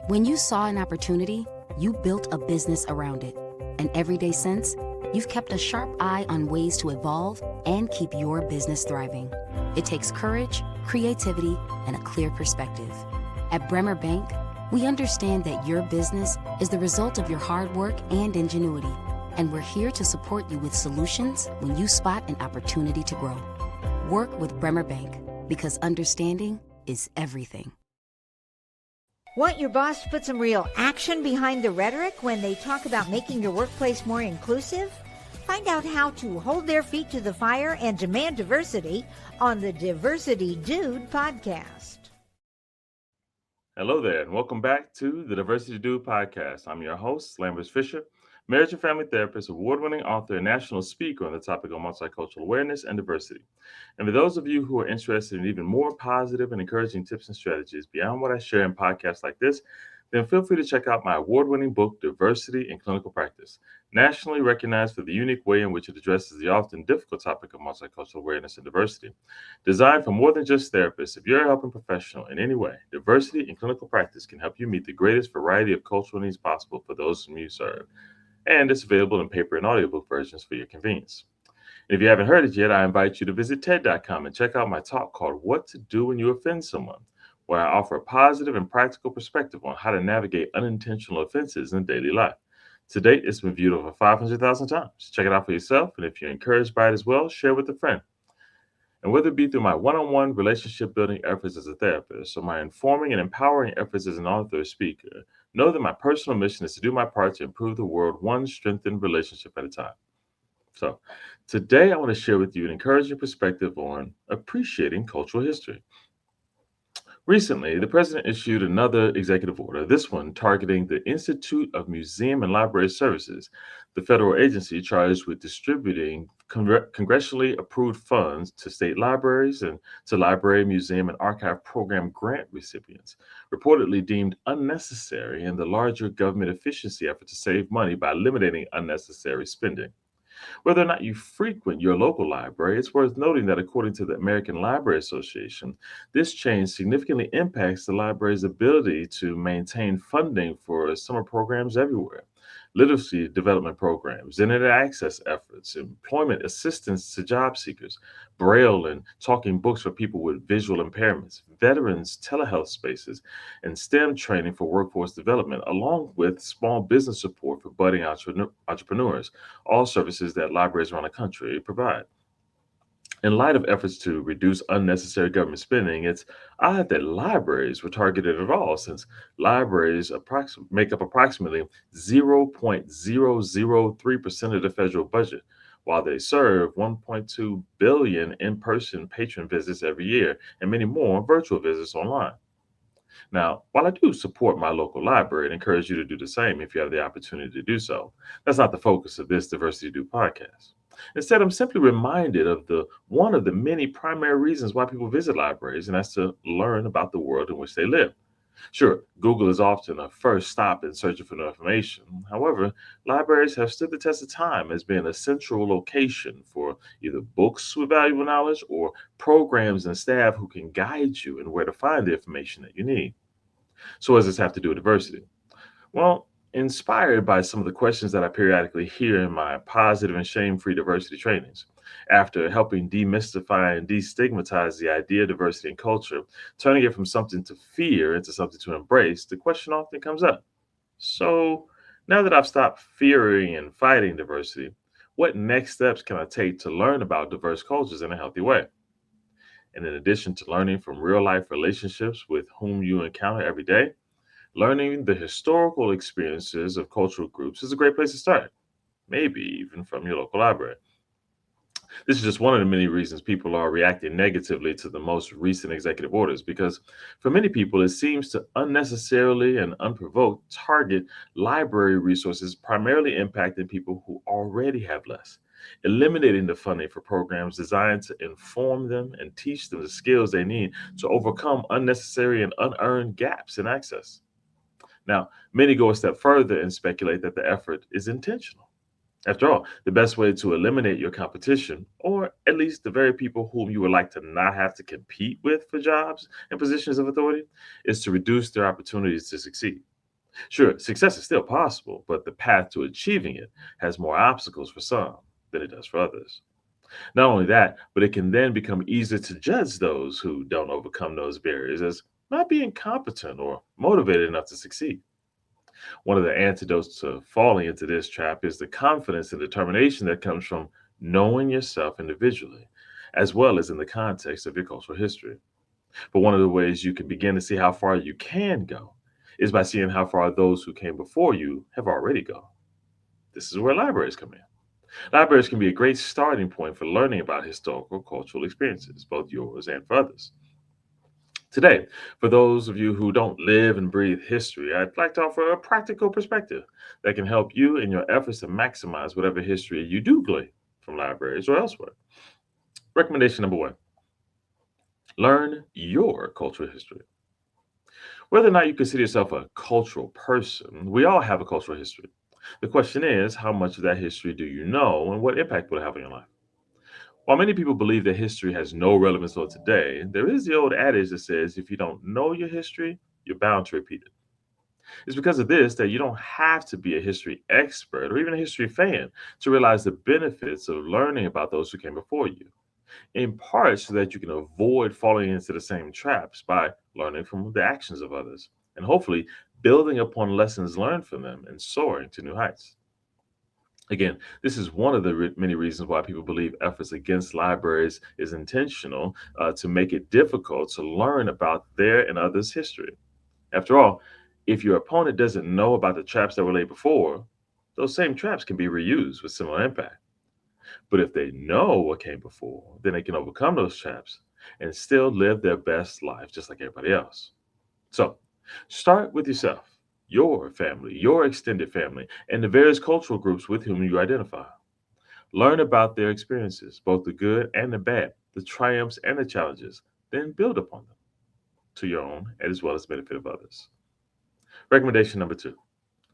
When you saw an opportunity, you built a business around it. And every day since, you've kept a sharp eye on ways to evolve and keep your business thriving. It takes courage, creativity, and a clear perspective. At Bremer Bank, we understand that your business is the result of your hard work and ingenuity, and we're here to support you with solutions when you spot an opportunity to grow. Work with Bremer Bank, because understanding is everything. Want your boss to put some real action behind the rhetoric when they talk about making your workplace more inclusive? Find out how to hold their feet to the fire and demand diversity on the Diversity Dude podcast. Hello there, and welcome back to the Diversity Dude podcast. I'm your host, Lambert Fisher, marriage and family therapist, award-winning author, and national speaker on the topic of multicultural awareness and diversity. And for those of you who are interested in even more positive and encouraging tips and strategies beyond what I share in podcasts like this, then feel free to check out my award-winning book, Diversity in Clinical Practice, nationally recognized for the unique way in which it addresses the often difficult topic of multicultural awareness and diversity. Designed for more than just therapists, if you're a helping professional in any way, Diversity in Clinical Practice can help you meet the greatest variety of cultural needs possible for those whom you serve. And it's available in paper and audiobook versions for your convenience. And if you haven't heard it yet, I invite you to visit TED.com and check out my talk called What to Do When You Offend Someone, where I offer a positive and practical perspective on how to navigate unintentional offenses in daily life. To date, it's been viewed over 500,000 times. Check it out for yourself, and if you're encouraged by it as well, share with a friend. And whether it be through my one-on-one relationship building efforts as a therapist or my informing and empowering efforts as an author or speaker, know that my personal mission is to do my part to improve the world one strengthened relationship at a time. So today I want to share with you an encouraging perspective on appreciating cultural history. Recently, the president issued another executive order, this one targeting the Institute of Museum and Library Services, the federal agency charged with distributing congressionally approved funds to state libraries and to library, museum, and archive program grant recipients, reportedly deemed unnecessary in the larger government efficiency effort to save money by eliminating unnecessary spending. Whether or not you frequent your local library, it's worth noting that according to the American Library Association, this change significantly impacts the library's ability to maintain funding for summer programs everywhere, literacy development programs, internet access efforts, employment assistance to job seekers, braille and talking books for people with visual impairments, veterans telehealth spaces, and STEM training for workforce development, along with small business support for budding entrepreneurs, all services that libraries around the country provide. In light of efforts to reduce unnecessary government spending, it's odd that libraries were targeted at all, since libraries make up approximately 0.003% of the federal budget, while they serve 1.2 billion in-person patron visits every year and many more virtual visits online. Now, while I do support my local library and encourage you to do the same if you have the opportunity to do so, that's not the focus of this Diversity Do podcast. Instead, I'm simply reminded of the one of the many primary reasons why people visit libraries, and that's to learn about the world in which they live. Sure, Google is often a first stop in searching for new information. However, libraries have stood the test of time as being a central location for either books with valuable knowledge or programs and staff who can guide you in where to find the information that you need. So, what does this have to do with diversity? Well, inspired by some of the questions that I periodically hear in my positive and shame free diversity trainings. After helping demystify and destigmatize the idea of diversity in culture, turning it from something to fear into something to embrace, the question often comes up. So, now that I've stopped fearing and fighting diversity, what next steps can I take to learn about diverse cultures in a healthy way? And in addition to learning from real life relationships with whom you encounter every day, learning the historical experiences of cultural groups is a great place to start, maybe even from your local library. This is just one of the many reasons people are reacting negatively to the most recent executive orders, because for many people, it seems to unnecessarily and unprovoked target library resources, primarily impacting people who already have less, eliminating the funding for programs designed to inform them and teach them the skills they need to overcome unnecessary and unearned gaps in access. Now, many go a step further and speculate that the effort is intentional. After all, the best way to eliminate your competition, or at least the very people whom you would like to not have to compete with for jobs and positions of authority, is to reduce their opportunities to succeed. Sure, success is still possible, but the path to achieving it has more obstacles for some than it does for others. Not only that, but it can then become easier to judge those who don't overcome those barriers as not being competent or motivated enough to succeed. One of the antidotes to falling into this trap is the confidence and determination that comes from knowing yourself individually, as well as in the context of your cultural history. But one of the ways you can begin to see how far you can go is by seeing how far those who came before you have already gone. This is where libraries come in. Libraries can be a great starting point for learning about historical cultural experiences, both yours and for others. Today, for those of you who don't live and breathe history, I'd like to offer a practical perspective that can help you in your efforts to maximize whatever history you do glean from libraries or elsewhere. Recommendation number one: learn your cultural history. Whether or not you consider yourself a cultural person, we all have a cultural history. The question is, how much of that history do you know and what impact will it have on your life? While many people believe that history has no relevance for today, there is the old adage that says if you don't know your history, you're bound to repeat it. It's because of this that you don't have to be a history expert or even a history fan to realize the benefits of learning about those who came before you, in part so that you can avoid falling into the same traps by learning from the actions of others and hopefully building upon lessons learned from them and soaring to new heights. Again, this is one of the many reasons why people believe efforts against libraries is intentional to make it difficult to learn about their and others' history. After all, if your opponent doesn't know about the traps that were laid before, those same traps can be reused with similar impact. But if they know what came before, then they can overcome those traps and still live their best life just like everybody else. So start with yourself, your family, your extended family, and the various cultural groups with whom you identify. Learn about their experiences, both the good and the bad, the triumphs and the challenges, then build upon them to your own as well as the benefit of others. Recommendation number two: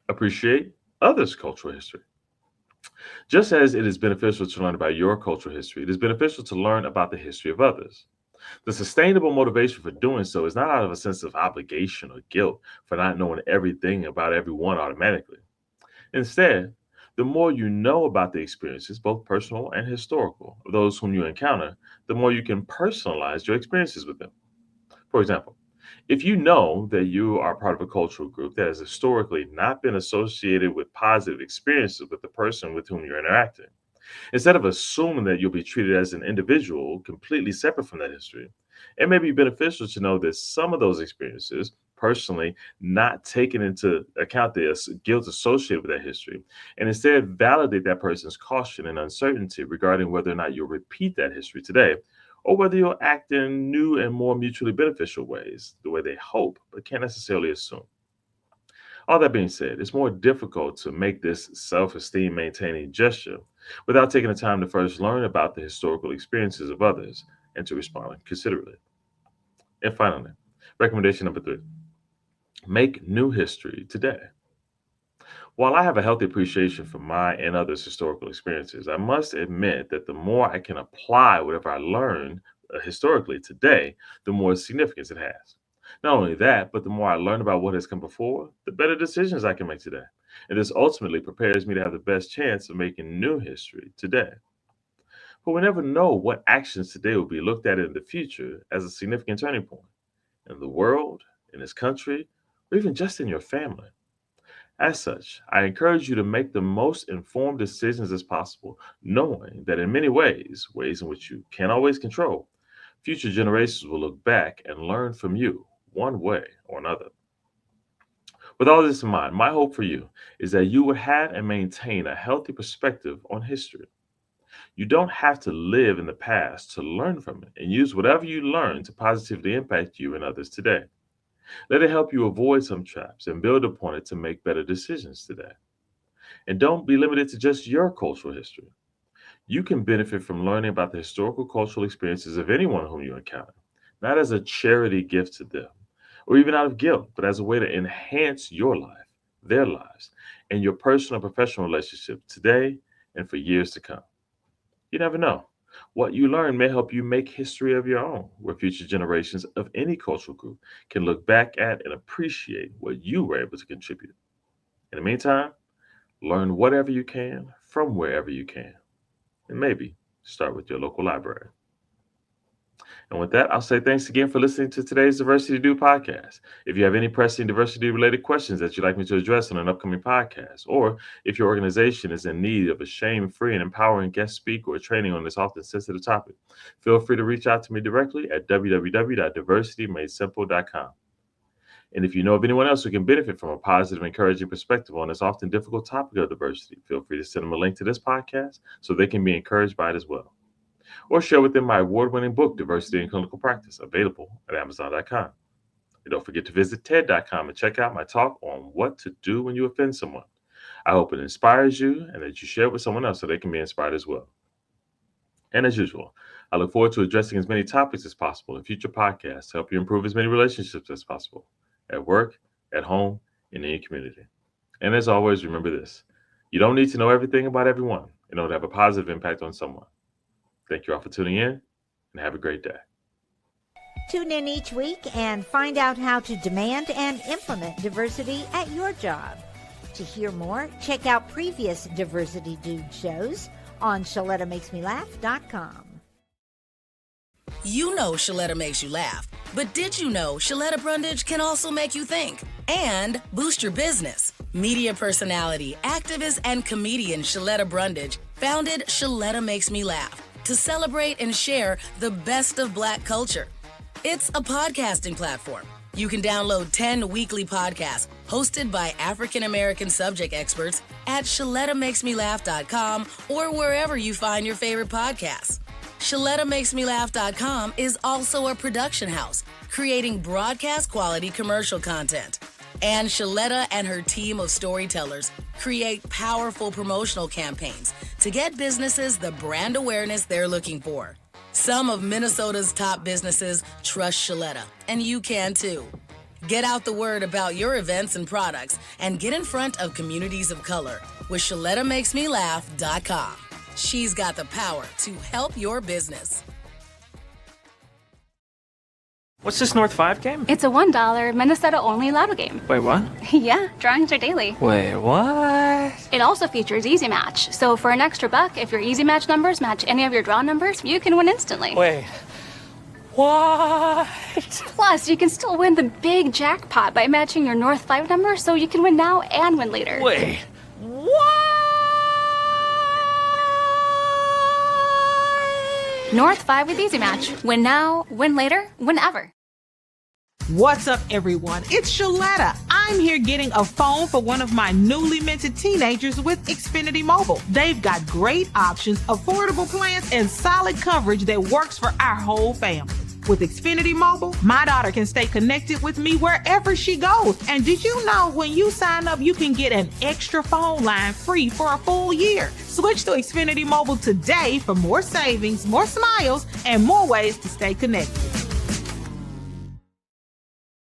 appreciate others' cultural history. Just as it is beneficial to learn about your cultural history, it is beneficial to learn about the history of others. The sustainable motivation for doing so is not out of a sense of obligation or guilt for not knowing everything about everyone automatically. Instead, the more you know about the experiences, both personal and historical, of those whom you encounter, the more you can personalize your experiences with them. For example, if you know that you are part of a cultural group that has historically not been associated with positive experiences with the person with whom you're interacting, instead of assuming that you'll be treated as an individual completely separate from that history, it may be beneficial to know that some of those experiences, personally, not taking into account the guilt associated with that history, and instead validate that person's caution and uncertainty regarding whether or not you'll repeat that history today, or whether you'll act in new and more mutually beneficial ways, the way they hope, but can't necessarily assume. All that being said, it's more difficult to make this self esteem maintaining gesture without taking the time to first learn about the historical experiences of others and to respond considerately. And finally, recommendation number three: make new history today. While I have a healthy appreciation for my and others' historical experiences, I must admit that the more I can apply whatever I learn historically today, the more significance it has. Not only that, but the more I learn about what has come before, the better decisions I can make today. And this ultimately prepares me to have the best chance of making new history today. But we never know what actions today will be looked at in the future as a significant turning point in the world, in this country, or even just in your family. As such, I encourage you to make the most informed decisions as possible, knowing that in many ways, ways in which you can't always control, future generations will look back and learn from you one way or another. With all this in mind, my hope for you is that you would have and maintain a healthy perspective on history. You don't have to live in the past to learn from it and use whatever you learn to positively impact you and others today. Let it help you avoid some traps and build upon it to make better decisions today. And don't be limited to just your cultural history. You can benefit from learning about the historical cultural experiences of anyone whom you encounter, not as a charity gift to them, or even out of guilt, but as a way to enhance your life, their lives, and your personal and professional relationship today and for years to come. You never know. What you learn may help you make history of your own, where future generations of any cultural group can look back at and appreciate what you were able to contribute. In the meantime, learn whatever you can from wherever you can, and maybe start with your local library. And with that, I'll say thanks again for listening to today's Diversity Do podcast. If you have any pressing diversity-related questions that you'd like me to address on an upcoming podcast, or if your organization is in need of a shame-free and empowering guest speaker or training on this often sensitive topic, feel free to reach out to me directly at www.diversitymadesimple.com. And if you know of anyone else who can benefit from a positive, encouraging perspective on this often difficult topic of diversity, feel free to send them a link to this podcast so they can be encouraged by it as well. Or share with them my award-winning book, Diversity in Clinical Practice, available at Amazon.com. And don't forget to visit TED.com and check out my talk on what to do when you offend someone. I hope it inspires you and that you share it with someone else so they can be inspired as well. And as usual, I look forward to addressing as many topics as possible in future podcasts to help you improve as many relationships as possible, at work, at home, and in your community. And as always, remember this: you don't need to know everything about everyone in order to have a positive impact on someone. Thank you all for tuning in, and have a great day. Tune in each week and find out how to demand and implement diversity at your job. To hear more, check out previous Diversity Dude shows on ShalettaMakesMeLaugh.com. You know Shaletta makes you laugh, but did you know Shaletta Brundage can also make you think and boost your business? Media personality, activist, and comedian Shaletta Brundage founded Shaletta Makes Me Laugh to celebrate and share the best of Black culture. It's a podcasting platform. You can download 10 weekly podcasts hosted by African-American subject experts at ShalettaMakesMeLaugh.com or wherever you find your favorite podcasts. ShalettaMakesMeLaugh.com is also a production house, creating broadcast-quality commercial content. And Shaletta and her team of storytellers create powerful promotional campaigns to get businesses the brand awareness they're looking for. Some of Minnesota's top businesses trust Shaletta, and you can too. Get out the word about your events and products and get in front of communities of color with ShalettaMakesMeLaugh.com. She's got the power to help your business. What's this North 5 game? It's a $1 Minnesota-only lotto game. Wait, what? Yeah, drawings are daily. Wait, what? It also features Easy Match. So for an extra $1, if your Easy Match numbers match any of your draw numbers, you can win instantly. Wait, what? Plus, you can still win the big jackpot by matching your North 5 number, so you can win now and win later. Wait, what? North 5 with Easy Match. Win now, win later, whenever. What's up, everyone? It's Shaletta. I'm here getting a phone for one of my newly minted teenagers with Xfinity Mobile. They've got great options, affordable plans, and solid coverage that works for our whole family. With Xfinity Mobile, my daughter can stay connected with me wherever she goes. And did you know when you sign up, you can get an extra phone line free for a full year? Switch to Xfinity Mobile today for more savings, more smiles, and more ways to stay connected.